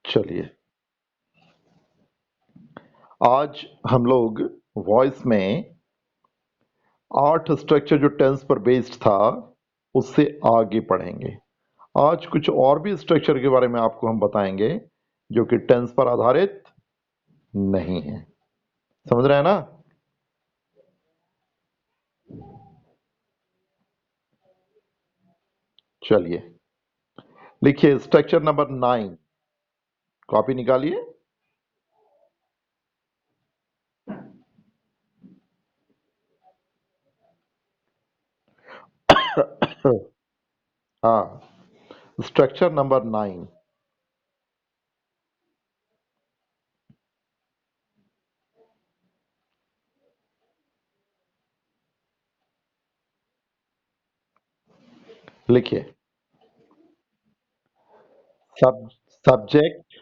चलिए, आज हम लोग वॉइस में 8 स्ट्रक्चर जो टेंस पर बेस्ड था उससे आगे पढ़ेंगे। आज कुछ और भी स्ट्रक्चर के बारे में आपको हम बताएंगे जो कि टेंस पर आधारित नहीं है। समझ रहे हैं ना? चलिए, लिखिए स्ट्रक्चर नंबर 9। कॉपी निकालिए। हाँ, स्ट्रक्चर नंबर 9। लिखिए सब subject.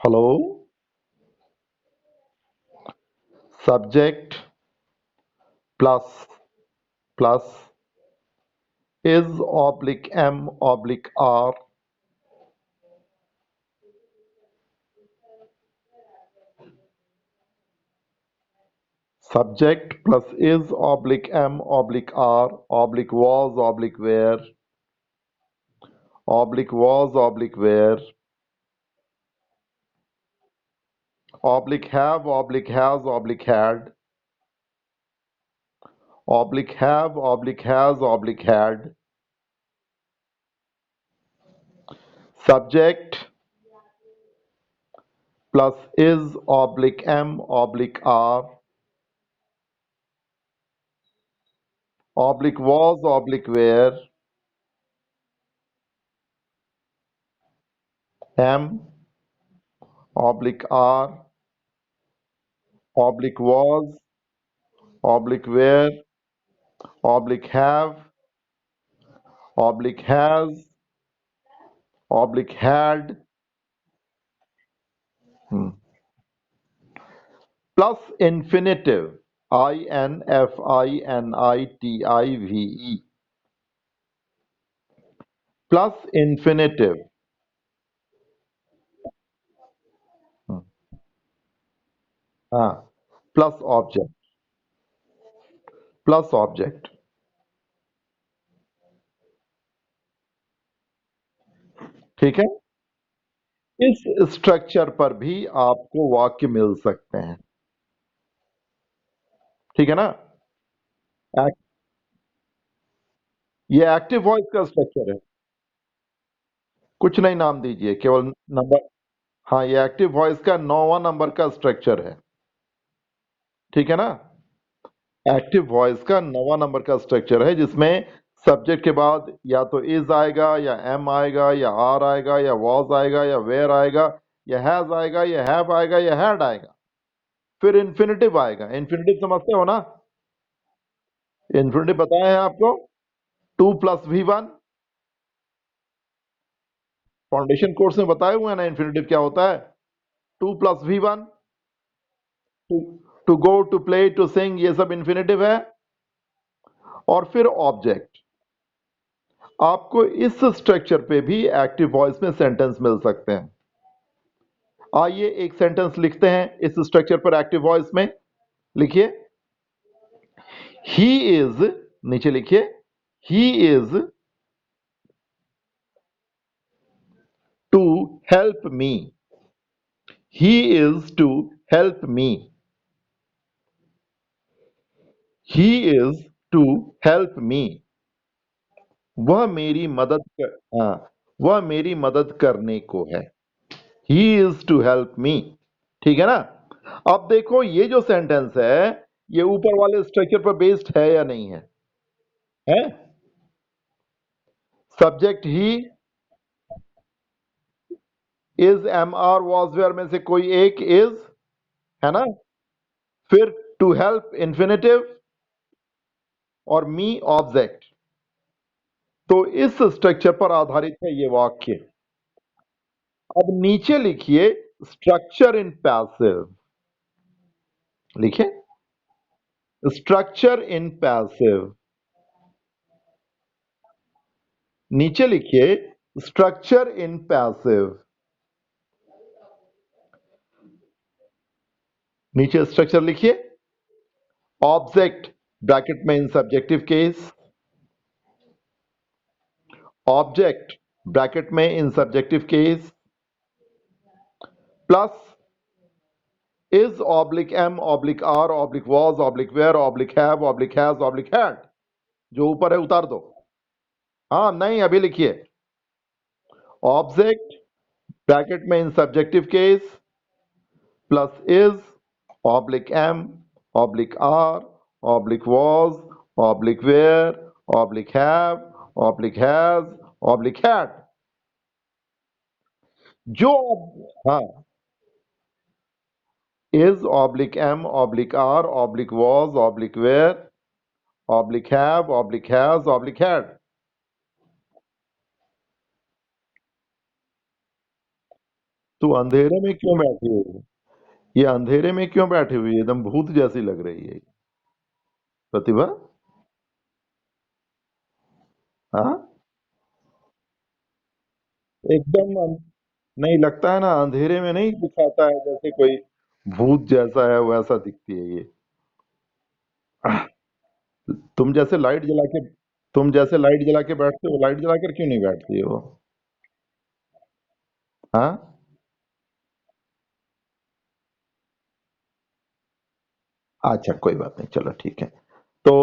Hello. Subject plus plus is oblique m oblique r subject plus is oblique m oblique r oblique was oblique where oblique was oblique where oblique have oblique has oblique had oblique have oblique has oblique had subject plus is oblique m oblique r oblique was oblique where m oblique r oblique was oblique where oblique have oblique has oblique had plus infinitive infinitive plus infinitive हाँ plus object ठीक है। इस structure पर भी आपको वाक्य मिल सकते हैं। ठीक है ना? Act- ये एक्टिव वॉइस का स्ट्रक्चर है। कुछ नहीं नाम दीजिए, केवल नंबर। हाँ, ये एक्टिव वॉइस का 9वां नंबर का स्ट्रक्चर है। ठीक है ना? एक्टिव वॉइस का 9वां नंबर का स्ट्रक्चर है जिसमें सब्जेक्ट के बाद या तो इज आएगा या एम आएगा या आर आएगा या वॉज आएगा या वेयर आएगा या हैज आएगा या हैव आएगा या हैड आएगा। फिर इन्फिनेटिव आएगा। इन्फिनेटिव समझते हो ना? इन्फिनेटिव बताया है आपको। 2+V1 फाउंडेशन कोर्स में बताए हुए हैं ना इन्फिनेटिव क्या होता है। 2+V1 to go to play to sing, ये सब इन्फिनेटिव है। और फिर ऑब्जेक्ट। आपको इस स्ट्रक्चर पे भी एक्टिव वॉइस में सेंटेंस मिल सकते हैं। आइए एक सेंटेंस लिखते हैं इस स्ट्रक्चर पर एक्टिव वॉइस में। लिखिए ही इज, नीचे लिखिए he is to help me. He is to help me. He is to help me. वह मेरी मदद कर, हाँ, वह मेरी मदद करने को है। He is to help me. ठीक है ना? अब देखो ये जो सेंटेंस है ये ऊपर वाले स्ट्रक्चर पर बेस्ड है या नहीं है? है। सब्जेक्ट ही, is am are was were में से कोई एक इज, है ना? फिर टू हेल्प इन्फिनेटिव और मी ऑब्जेक्ट। तो इस स्ट्रक्चर पर आधारित है ये वाक्य। अब नीचे लिखिए स्ट्रक्चर इन पैसिव। लिखिए स्ट्रक्चर इन पैसिव। नीचे लिखिए स्ट्रक्चर इन पैसिव, नीचे स्ट्रक्चर लिखिए। ऑब्जेक्ट ब्रैकेट में in subjective case, object bracket में in subjective case plus is oblique am oblique are oblique was oblique were oblique have oblique has oblique had, जो ऊपर है उतार दो। हाँ नहीं, अभी लिखिए। ऑब्जेक्ट ब्रैकेट में in subjective case plus is oblique am oblique are oblique was oblique were oblique have oblique has oblique had, जो हाँ is oblique m oblique r oblique was oblique were oblique have oblique has oblique had। तू अंधेरे में क्यों बैठी हुई है? ये अंधेरे में क्यों बैठी हुई है? एकदम भूत जैसी लग रही है प्रतिभा। हाँ, एकदम नहीं लगता है ना, अंधेरे में नहीं दिखाता है जैसे कोई भूत जैसा है वैसा दिखती है ये। तुम जैसे लाइट जला के तुम जैसे लाइट जला के बैठते हो, लाइट जला कर क्यों नहीं बैठती है वो? हाँ, अच्छा कोई बात नहीं, चलो ठीक है। तो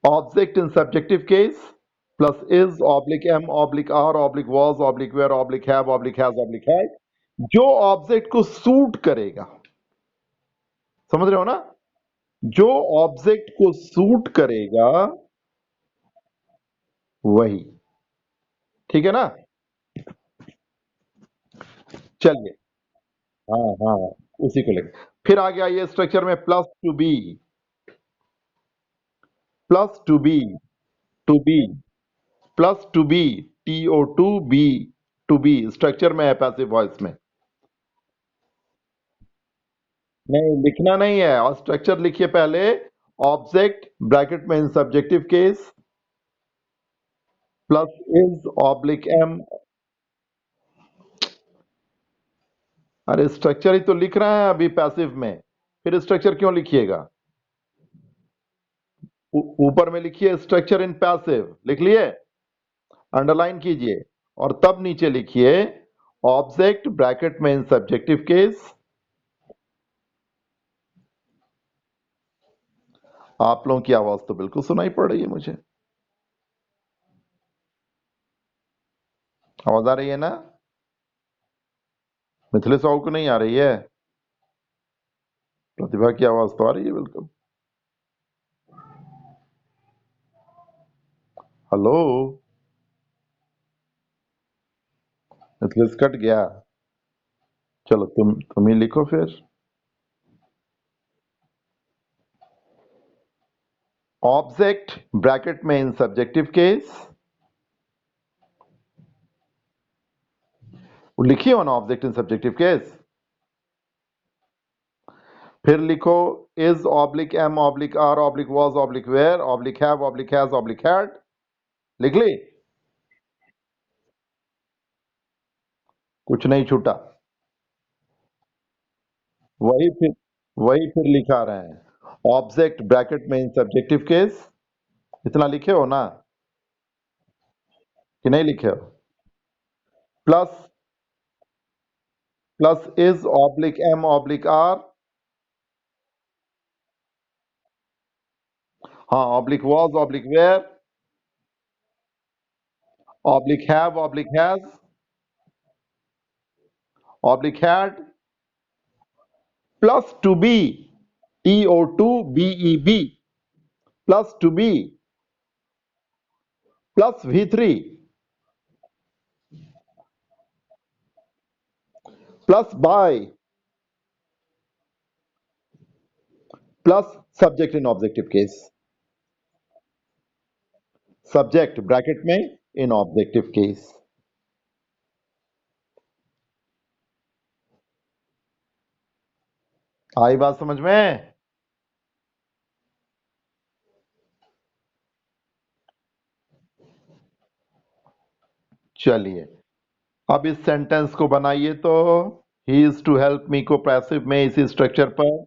object in subjective case plus is oblique am oblique are oblique was oblique were oblique have oblique has oblique had, जो ऑब्जेक्ट को सूट करेगा। समझ रहे हो ना? जो ऑब्जेक्ट को सूट करेगा वही। ठीक है ना? चलिए। हाँ हाँ, उसी को लेकर फिर आगे आइए स्ट्रक्चर में। Plus to be plus to be TO2 B, to be structure में है पैसिव वॉइस में। नहीं, लिखना नहीं है, और स्ट्रक्चर लिखिए पहले। ऑब्जेक्ट ब्रैकेट में in subjective case plus is oblique am. अरे स्ट्रक्चर ही तो लिख रहे हैं अभी पैसिव में, फिर स्ट्रक्चर क्यों लिखिएगा? ऊपर में लिखिए स्ट्रक्चर इन पैसिव, लिख लिए? अंडरलाइन कीजिए और तब नीचे लिखिए ऑब्जेक्ट ब्रैकेट में इन सब्जेक्टिव केस। आप लोगों की आवाज तो बिल्कुल सुनाई पड़ रही है मुझे। आवाज आ रही है ना? मिथिलेश साहू को नहीं आ रही है? प्रतिभा की आवाज तो आ रही है बिल्कुल। हेलो? मिथिलेश कट गया? चलो तुम ही लिखो फिर। ऑब्जेक्ट ब्रैकेट में इन सब्जेक्टिव केस, लिखिए on object in subjective case. फिर लिखो is oblique am oblique are oblique was oblique were oblique have oblique has oblique had. लिख ली? कुछ नहीं छूटा? वही फिर वही फिर लिखा रहे हैं ऑब्जेक्ट ब्रैकेट में इन सब्जेक्टिव केस। इतना लिखे हो ना कि नहीं लिखे हो? Plus plus is oblique am oblique are, हाँ oblique was oblique were oblique have oblique has oblique had plus to be TO2BEB plus to be plus V3 plus by plus subject in objective case. Subject bracket में in objective case. आई बात समझ में? चलिए, अब इस sentence को बनाइए तो। He is to help me को पैसिव में इसी स्ट्रक्चर पर।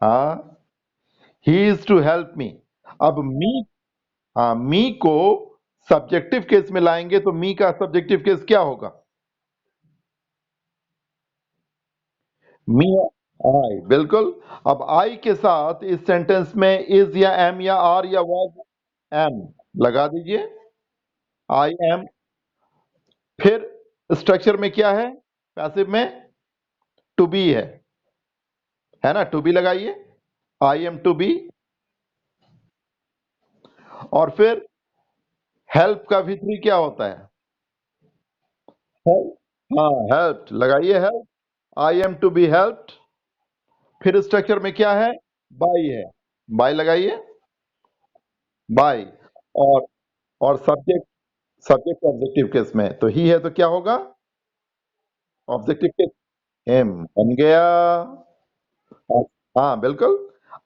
हाँ, he is to help me. अब मी, हाँ, मी को सब्जेक्टिव केस में लाएंगे तो मी का सब्जेक्टिव केस क्या होगा? मी, आई, बिल्कुल। अब आई के साथ इस सेंटेंस में इज या एम या आर या वाज, एम लगा दीजिए। I am. फिर स्ट्रक्चर में क्या है? पैसिव में टू बी है ना? टू बी लगाइए। I am to be. और फिर हेल्प का भी थ्री क्या होता है? हेल्प। हाँ, हेल्प लगाइए, help. I am to be helped. फिर स्ट्रक्चर में क्या है? बाय है। बाय लगाइए। बाय। और सब्जेक्ट, सब्जेक्ट ऑब्जेक्टिव केस में तो ही है तो क्या होगा? ऑब्जेक्टिव केस हिम बन गया। हाँ, बिल्कुल।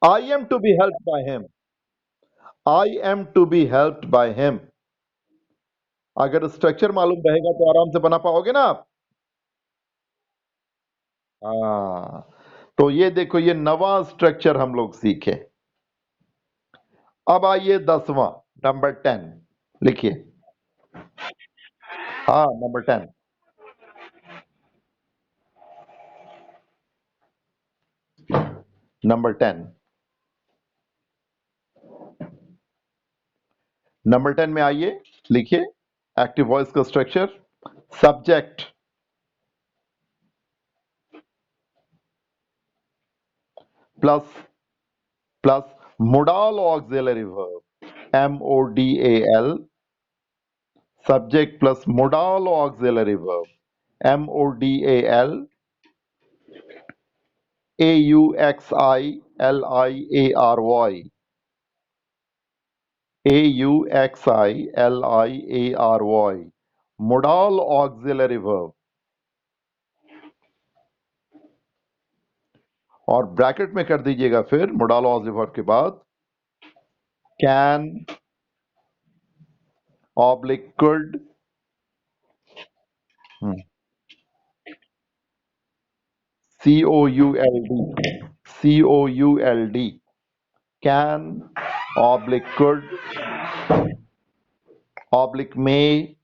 I am to be help by him. I am to be helped by him. अगर स्ट्रक्चर मालूम रहेगा तो आराम से बना पाओगे ना आप। हाँ, तो ये देखो, ये नवा स्ट्रक्चर हम लोग सीखे। अब आइए 10वां, नंबर 10 लिखिए। हाँ, नंबर 10। नंबर 10। नंबर 10 में आइए, लिखिए एक्टिव वॉइस का structure. Subject plus modal auxiliary verb, MODAL, subject plus modal auxiliary verb, MODAL, AUXILIARY, AUXILIARY, modal auxiliary verb। और ब्रैकेट में कर दीजिएगा फिर modal auxiliary verb के बाद can, oblique could, COULD, can, oblique could, oblique may,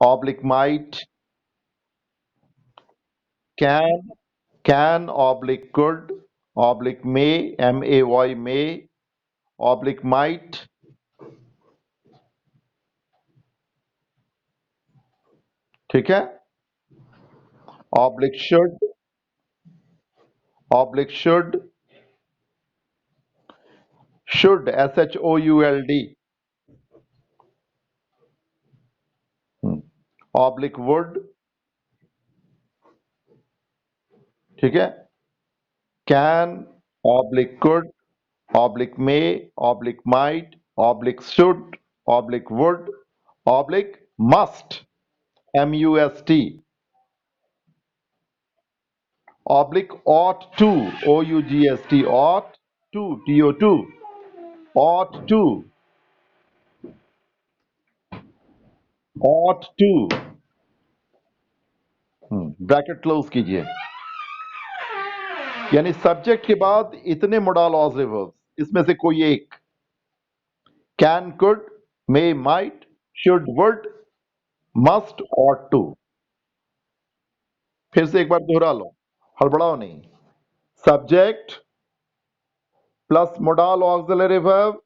oblique might, can, oblique could, oblique may, may, oblique might, ठीक है? oblique should, should, SHOULD, oblique would, ठीक है? can, oblique could, oblique may, oblique might, oblique should, oblique would, oblique must, MUST, oblique ought to, OUGST, ought to, TO2, ought to, bracket close कीजिए। यानी subject के बाद इतने modal auxiliary verbs, इसमें से कोई एक, can, could, may, might, should, would, must, ought to. फिर से एक बार दोहरा लो, हड़बड़ाओ नहीं। Subject plus modal auxiliary verb,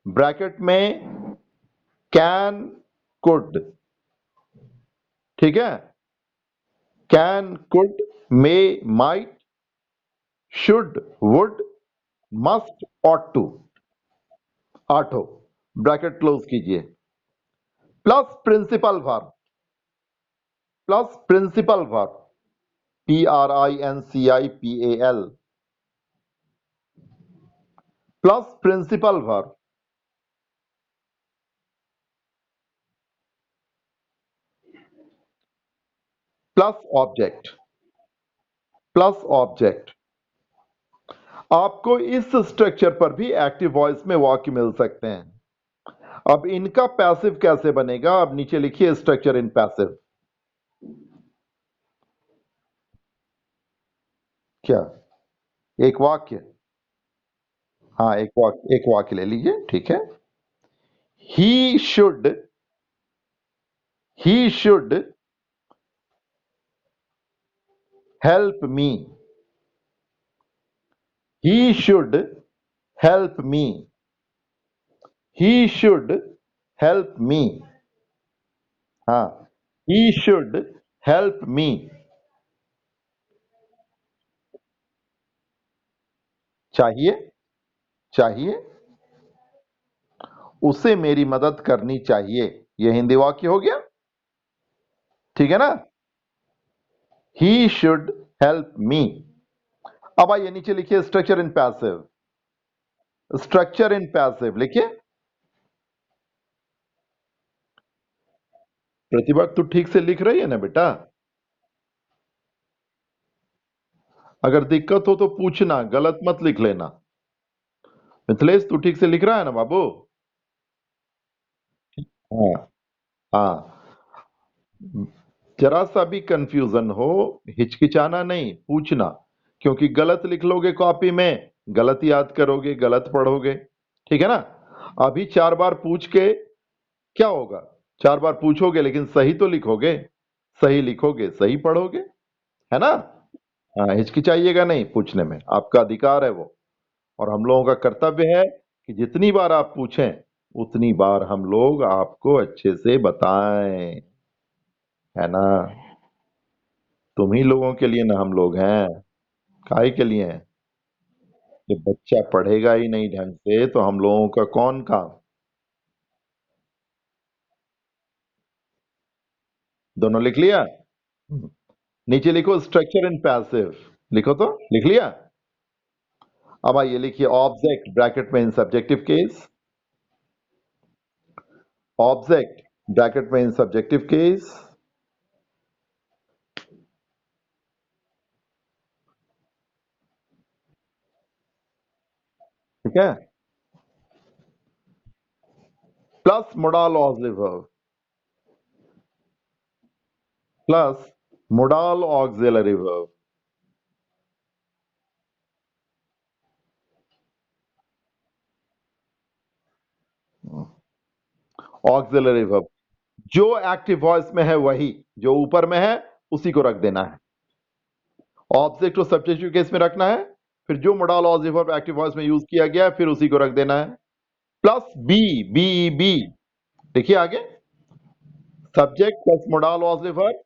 bracket में कैन, कुड, ठीक है? Can, could, may, might, should, would, must, ought to, आठों। ब्रैकेट क्लोज कीजिए। Plus principal verb, PRINCIPAL, plus principal verb, plus object, आपको इस स्ट्रक्चर पर भी एक्टिव वॉइस में वाक्य मिल सकते हैं। अब इनका पैसिव कैसे बनेगा? अब नीचे लिखिए स्ट्रक्चर इन पैसिव। क्या? एक वाक्य? हाँ, एक वाक्य ले लीजिए, ठीक है। He should he should help me. He should help me. He should help me. हाँ, ही शुड हेल्प मी। चाहिए, चाहिए, उसे मेरी मदद करनी चाहिए। यह हिंदी वाक्य हो गया, ठीक है ना? He should help me. अब आइए नीचे लिखिए structure in passive. Structure in passive लिखिए। प्रतिभा, तू ठीक से लिख रही है ना बेटा? अगर दिक्कत हो तो पूछना, गलत मत लिख लेना। मिथिलेश, तू ठीक से लिख रहा है ना बाबू? हाँ, हाँ। जरा सा भी कंफ्यूजन हो, हिचकिचाना नहीं, पूछना। क्योंकि गलत लिख लोगे कॉपी में, गलत याद करोगे, गलत पढ़ोगे। ठीक है ना? अभी 4 बार पूछ के क्या होगा? 4 बार पूछोगे लेकिन सही तो लिखोगे, सही लिखोगे सही पढ़ोगे, है ना? हाँ, हिचकिचाइएगा नहीं पूछने में, आपका अधिकार है वो। और हम लोगों का कर्तव्य है कि जितनी बार आप पूछें उतनी बार हम लोग आपको अच्छे से बताएं, है ना? तुम ही लोगों के लिए ना हम लोग हैं। काहे के लिए हैं? जब बच्चा पढ़ेगा ही नहीं ढंग से तो हम लोगों का कौन काम? दोनों लिख लिया? नीचे लिखो स्ट्रक्चर इन पैसिव। लिखो तो, लिख लिया? अब आइए लिखिए ऑब्जेक्ट ब्रैकेट में in subjective case. Object bracket में इन सब्जेक्टिव केस। ठीक है? Plus modal auxiliary verb. Plus modal auxiliary verb. Auxiliary verb जो एक्टिव वॉइस में है वही, जो ऊपर में है उसी को रख देना है। ऑब्जेक्ट और सब्जेक्टिव केस में रखना है, फिर जो modal auxiliary verb active voice में यूज किया गया है फिर उसी को रख देना है। प्लस बी, बी देखिए आगे, subject plus modal auxiliary verb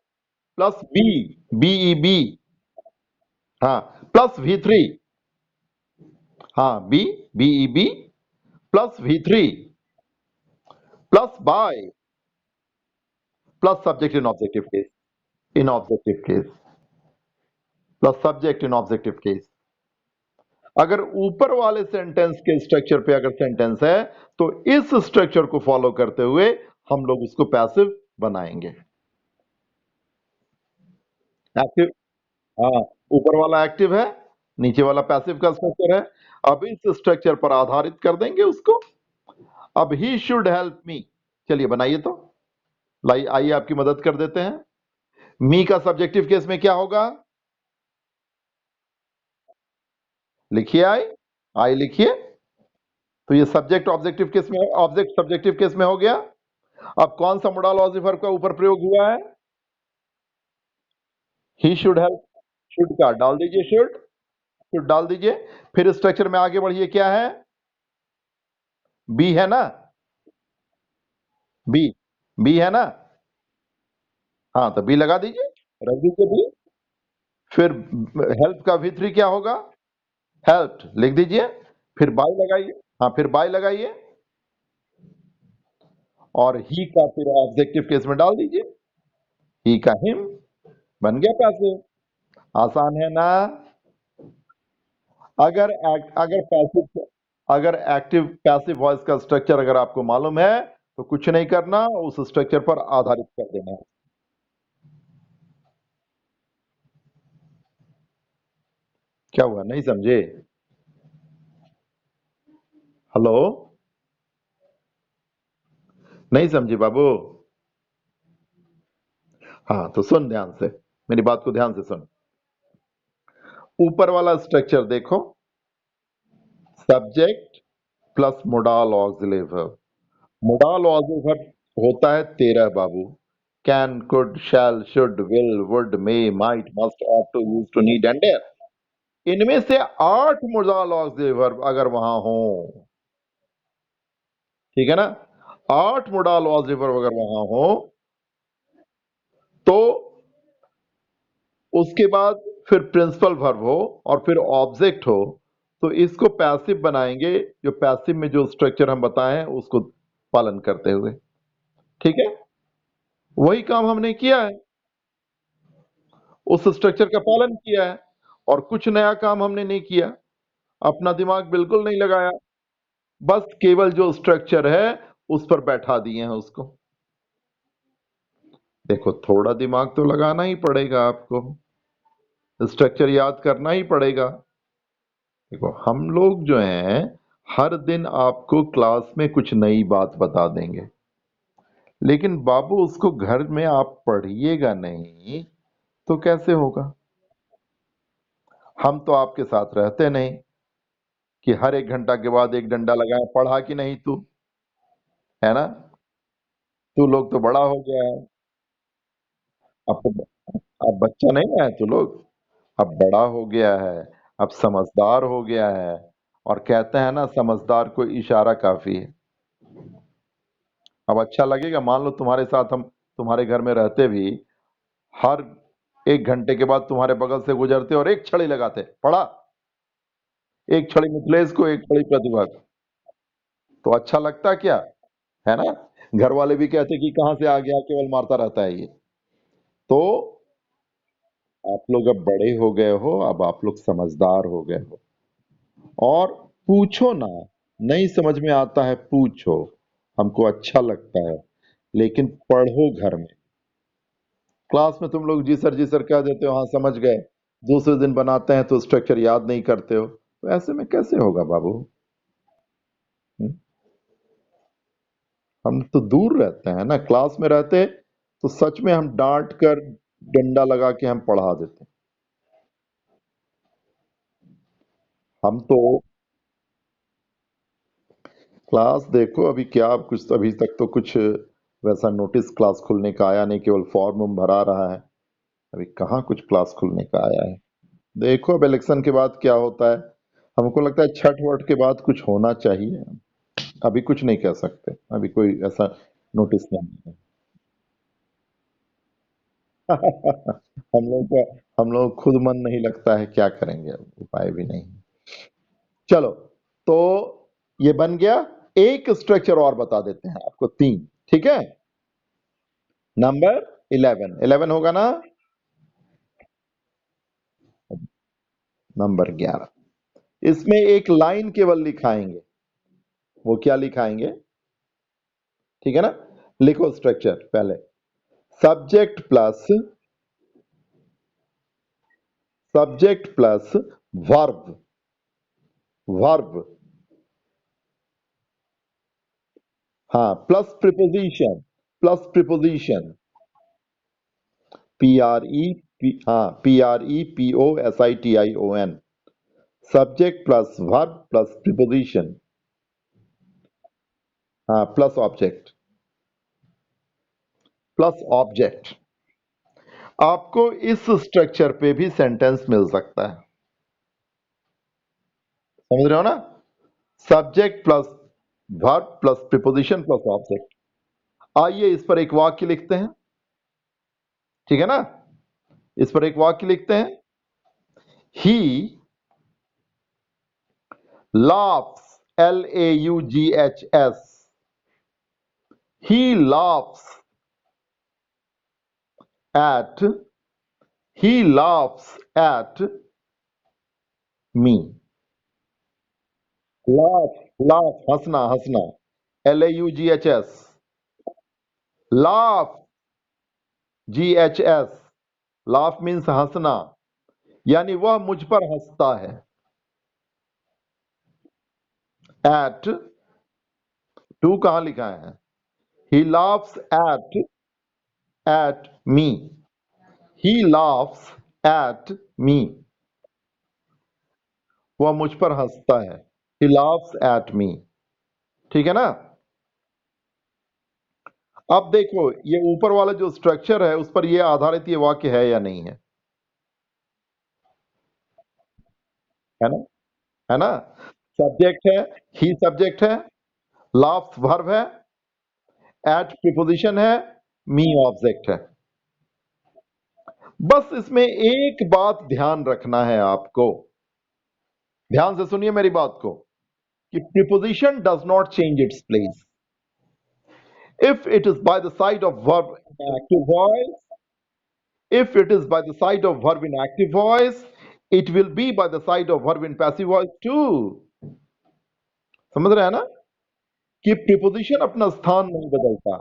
plus be, be हाँ, प्लस V3। हाँ, be plus V3 plus by plus subject in objective case. In objective case plus subject in objective case. अगर ऊपर वाले sentence के structure पे अगर सेंटेंस है तो इस स्ट्रक्चर को फॉलो करते हुए हम लोग उसको पैसिव बनाएंगे। एक्टिव, हाँ, ऊपर वाला एक्टिव है, नीचे वाला पैसिव का स्ट्रक्चर है। अब इस स्ट्रक्चर पर आधारित कर देंगे उसको। अब ही शुड हेल्प मी, चलिए बनाइए तो। लाई आइए आपकी मदद कर देते हैं। मी का सब्जेक्टिव केस में क्या होगा? लिखिए आई, आई लिखिए। तो ये सब्जेक्ट ऑब्जेक्टिव केस में, ऑब्जेक्ट सब्जेक्टिव केस में हो गया। अब कौन सा मोडाल ऑक्सिलरी का ऊपर प्रयोग हुआ है? He should help. शुड का डाल दीजिए, शुड, शुड डाल दीजिए। फिर स्ट्रक्चर में आगे बढ़िए, क्या है? बी है ना? बी, बी है ना? हाँ, तो बी लगा दीजिए, रख दीजिए बी। फिर हेल्प का V3 क्या होगा? हेल्प लिख दीजिए। फिर बाय लगाइए, हाँ फिर बाय लगाइए। और ही का फिर ऑब्जेक्टिव केस में डाल दीजिए, ही का हिम। बन गया पैसिव। आसान है ना? अगर पैसिव, अगर एक्टिव पैसिव वॉइस का स्ट्रक्चर अगर आपको मालूम है तो कुछ नहीं करना, उस स्ट्रक्चर पर आधारित कर देना है। क्या हुआ, नहीं समझे? हेलो? नहीं समझी बाबू? हाँ तो सुन ध्यान से, मेरी बात को ध्यान से सुन। ऊपर वाला स्ट्रक्चर देखो, subject plus modal auxiliary verb. Modal auxiliary verb होता है 13 बाबू। Can, could, shall, should, will, would, may, might, must, ought to, use to, need and dare. इनमें से 8 मोडाल ऑक्सिलरी वर्ब अगर वहां हो, ठीक है ना, 8 मोडाल ऑक्सिलरी वर्ब अगर वहां हो, तो उसके बाद फिर प्रिंसिपल वर्ब हो और फिर ऑब्जेक्ट हो, तो इसको पैसिव बनाएंगे, जो पैसिव में जो स्ट्रक्चर हम बताए हैं उसको पालन करते हुए। ठीक है, वही काम हमने किया है, उस स्ट्रक्चर का पालन किया है, और कुछ नया काम हमने नहीं किया, अपना दिमाग बिल्कुल नहीं लगाया, बस केवल जो स्ट्रक्चर है उस पर बैठा दिए हैं उसको। देखो थोड़ा दिमाग तो लगाना ही पड़ेगा आपको, स्ट्रक्चर याद करना ही पड़ेगा। देखो हम लोग जो हैं, हर दिन आपको क्लास में कुछ नई बात बता देंगे, लेकिन बाबू उसको घर में आप पढ़िएगा नहीं तो कैसे होगा? हम तो आपके साथ रहते नहीं कि हर 1 घंटा के बाद एक डंडा लगाए, पढ़ा कि नहीं तू, है ना? तू लोग तो बड़ा हो गया है, अब तो अब बच्चा नहीं ना है तू लोग, अब बड़ा हो गया है, अब समझदार हो गया है, और कहते हैं ना समझदार को इशारा काफी है। अब अच्छा लगेगा, मान लो तुम्हारे साथ हम तुम्हारे घर में रहते भी, हर 1 घंटे के बाद तुम्हारे बगल से गुजरते और एक छड़ी लगाते, पढ़ा, एक छड़ी मिथिलेश को, एक छड़ी प्रतिभा को, तो अच्छा लगता क्या, है ना? घर वाले भी कहते कि कहां से आ गया, केवल मारता रहता है ये। तो आप लोग अब बड़े हो गए हो, अब आप लोग समझदार हो गए हो, और पूछो ना, नहीं समझ में आता है पूछो, हमको अच्छा लगता है, लेकिन पढ़ो घर में। क्लास में तुम लोग जी सर कह देते हो, हाँ समझ गए, दूसरे दिन बनाते हैं तो स्ट्रक्चर याद नहीं करते हो, तो ऐसे में कैसे होगा बाबू? हम्म? हम तो दूर रहते हैं ना, क्लास में रहते तो सच में हम डांट कर, डंडा लगा के हम पढ़ा देते। हम तो क्लास देखो, अभी क्या कुछ अभी तक तो कुछ वैसा नोटिस क्लास खुलने का आया नहीं, केवल फॉर्म हम भरा रहा है, अभी कहाँ कुछ क्लास खुलने का आया है। देखो अब इलेक्शन के बाद क्या होता है, हमको लगता है छठ वठ के बाद कुछ होना चाहिए, अभी कुछ नहीं कह सकते, अभी कोई ऐसा नोटिस नहीं है। हम लोग खुद मन नहीं लगता है, क्या करेंगे, अब उपाय भी नहीं। चलो, तो ये बन गया। एक स्ट्रक्चर और बता देते हैं आपको, 3, ठीक है? नंबर 11, 11 होगा ना? नंबर 11, इसमें एक लाइन केवल लिखाएंगे, वो क्या लिखाएंगे, ठीक है ना? लिखो स्ट्रक्चर पहले, सब्जेक्ट प्लस वर्ब, वर्ब, हाँ, plus preposition, PREPOSITION, subject plus verb plus preposition, हाँ, प्लस ऑब्जेक्ट, प्लस ऑब्जेक्ट। आपको इस स्ट्रक्चर पे भी सेंटेंस मिल सकता है, समझ रहे हो ना? Subject plus verb plus preposition plus object. आइए इस पर एक वाक्य लिखते हैं, ठीक है ना? इस पर एक वाक्य लिखते हैं, ही laughs, LAUGHS, he laughs at, he laughs at me, laugh, laugh, हंसना हंसना, LAUGHS, laugh, GHS, laugh means हंसना, यानी वह मुझ पर हंसता है, at, टू कहां लिखा है, ही laughs at me. He laughs at me. वह मुझ पर हंसता है. He laughs at me. ठीक है ना? अब देखो ये ऊपर वाला जो स्ट्रक्चर है उस पर ये आधारित ये वाक्य है या नहीं है ना? है ना? सब्जेक्ट है, ही सब्जेक्ट है, laughs वर्ब है, at प्रीपोजिशन है, me ऑब्जेक्ट है. बस इसमें एक बात ध्यान रखना है आपको. ध्यान से सुनिए मेरी बात को कि preposition does not change its place. If it is by the side of verb in active voice, if it is by the side of verb in active voice, it will be by the side of verb in passive voice too. समझ रहे हैं ना कि preposition अपना स्थान नहीं बदलता.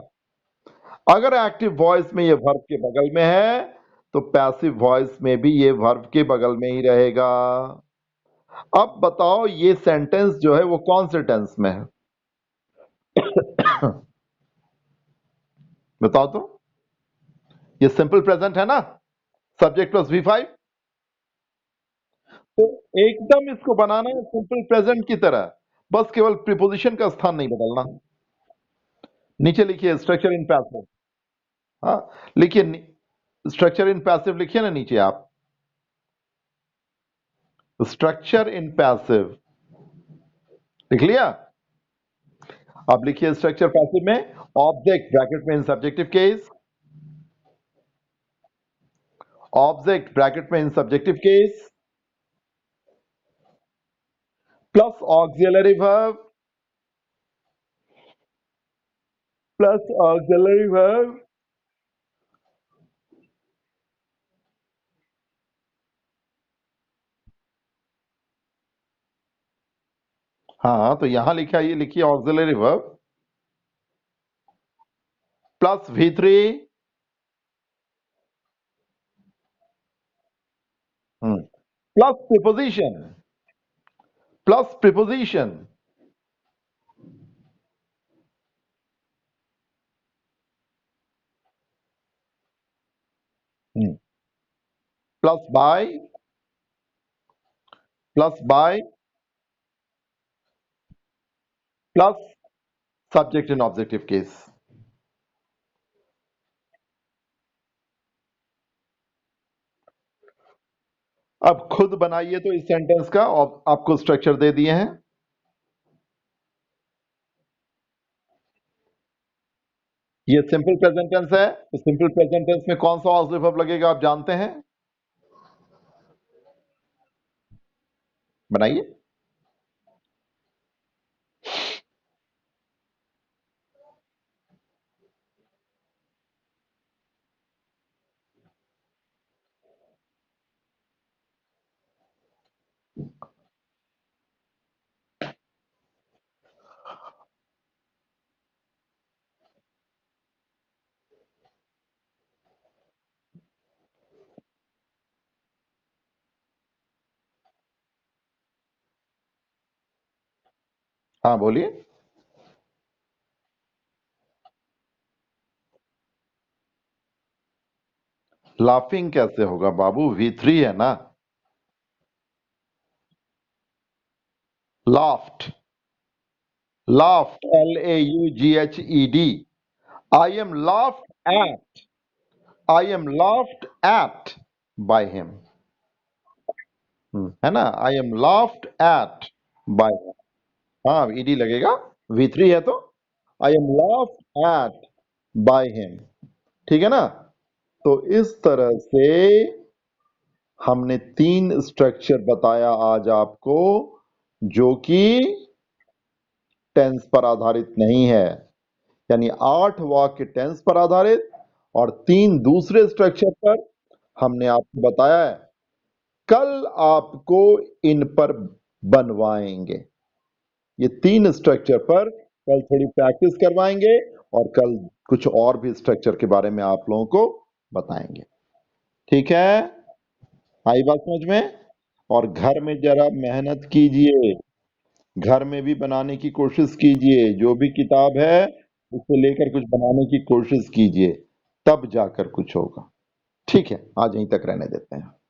अगर एक्टिव वॉइस में ये वर्ब के बगल में है तो पैसिव वॉइस में भी ये वर्ब के बगल में ही रहेगा. अब बताओ ये सेंटेंस जो है वो कौन से टेंस में है? बताओ तो. ये सिंपल प्रेजेंट है ना, सब्जेक्ट प्लस V5. तो एकदम इसको बनाना है सिंपल प्रेजेंट की तरह, बस केवल प्रीपोजिशन का स्थान नहीं बदलना. नीचे लिखिए स्ट्रक्चर इन पैसिव. हाँ लिखिए, स्ट्रक्चर इन पैसिव लिखिए ना नीचे आप. स्ट्रक्चर इन पैसिव लिख लिया. अब लिखिए स्ट्रक्चर पैसिव में ऑब्जेक्ट ब्रैकेट में in subjective case, object bracket में in subjective case plus auxiliary verb, plus auxiliary verb. हाँ तो यहां लिखा ये लिखिए auxiliary verb plus V3 plus preposition, plus preposition. Plus by, plus by, plus subject in objective case. अब खुद बनाइए तो इस सेंटेंस का, और आपको स्ट्रक्चर दे दिए हैं. ये सिंपल प्रेजेंट टेंस है, तो सिंपल प्रेजेंट टेंस में कौन सा ऑक्सिलरी वर्ब लगेगा आप जानते हैं? बनाइए. हाँ बोलिए. लाफिंग कैसे होगा बाबू, V3 है ना. Laughed, laughed LAUGHED. I am laughed at, I am laughed at by him. है ना, I am laughed at by. हाँ ईडी लगेगा, V3 है तो. I am laughed at by him. ठीक है ना. तो इस तरह से हमने 3 स्ट्रक्चर बताया आज आपको, जो कि टेंस पर आधारित नहीं है. यानी 8 वाक्य टेंस पर आधारित और 3 दूसरे स्ट्रक्चर पर हमने आपको बताया है. कल आपको इन पर बनवाएंगे. ये 3 स्ट्रक्चर पर कल थोड़ी प्रैक्टिस करवाएंगे और कल कुछ और भी स्ट्रक्चर के बारे में आप लोगों को बताएंगे. ठीक है, आई बात समझ में? और घर में जरा मेहनत कीजिए, घर में भी बनाने की कोशिश कीजिए. जो भी किताब है उसको लेकर कुछ बनाने की कोशिश कीजिए, तब जाकर कुछ होगा। ठीक है, आज यहीं तक रहने देते हैं।